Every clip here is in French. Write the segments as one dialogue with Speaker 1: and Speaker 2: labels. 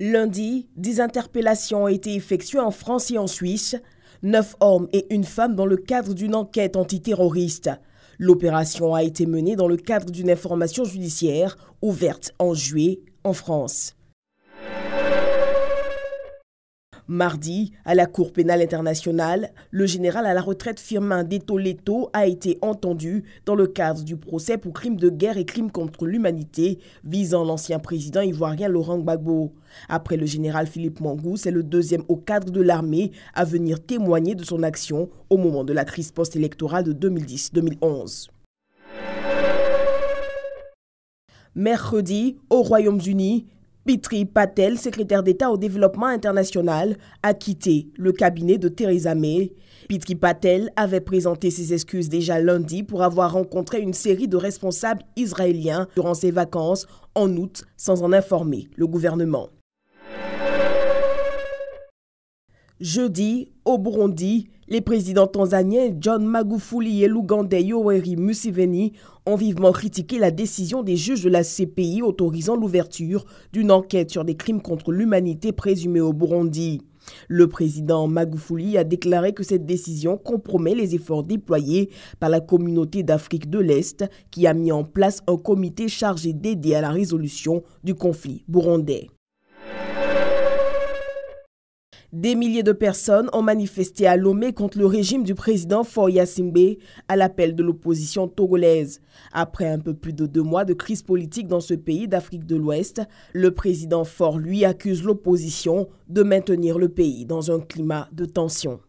Speaker 1: Lundi, 10 interpellations ont été effectuées en France et en Suisse, 9 hommes et une femme dans le cadre d'une enquête antiterroriste. L'opération a été menée dans le cadre d'une information judiciaire ouverte en juillet en France. Mardi, à la Cour pénale internationale, le général à la retraite Firmin Detto Leto a été entendu dans le cadre du procès pour crimes de guerre et crimes contre l'humanité visant l'ancien président ivoirien Laurent Gbagbo. Après le général Philippe Mangou, c'est le deuxième au cadre de l'armée à venir témoigner de son action au moment de la crise post-électorale de 2010-2011. Mercredi, au Royaume-Uni, Priti Patel, secrétaire d'État au développement international, a quitté le cabinet de Theresa May. Priti Patel avait présenté ses excuses déjà lundi pour avoir rencontré une série de responsables israéliens durant ses vacances en août sans en informer le gouvernement. Jeudi, au Burundi, les présidents tanzaniens John Magufuli et l'Ougandais Yoweri Museveni ont vivement critiqué la décision des juges de la CPI autorisant l'ouverture d'une enquête sur des crimes contre l'humanité présumés au Burundi. Le président Magufuli a déclaré que cette décision compromet les efforts déployés par la communauté d'Afrique de l'Est qui a mis en place un comité chargé d'aider à la résolution du conflit burundais. Des milliers de personnes ont manifesté à Lomé contre le régime du président Faure Gnassingbé à l'appel de l'opposition togolaise. Après un peu plus de 2 mois de crise politique dans ce pays d'Afrique de l'Ouest, le président Faure, lui, accuse l'opposition de maintenir le pays dans un climat de tension.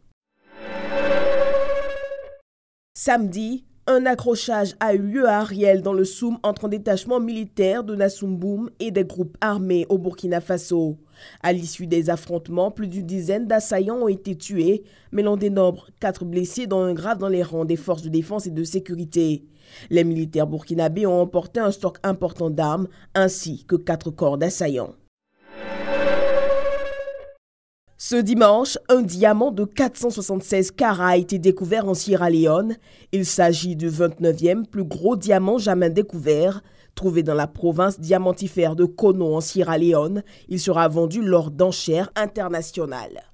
Speaker 1: Samedi, un accrochage a eu lieu à Ariel dans le Soum entre un détachement militaire de Nassumboum et des groupes armés au Burkina Faso. À l'issue des affrontements, plus d'une dizaine d'assaillants ont été tués, mais l'on dénombre 4 blessés dont un grave dans les rangs des forces de défense et de sécurité. Les militaires burkinabés ont emporté un stock important d'armes ainsi que 4 corps d'assaillants. Ce dimanche, un diamant de 476 carats a été découvert en Sierra Leone. Il s'agit du 29e plus gros diamant jamais découvert. Trouvé dans la province diamantifère de Kono en Sierra Leone, il sera vendu lors d'enchères internationales.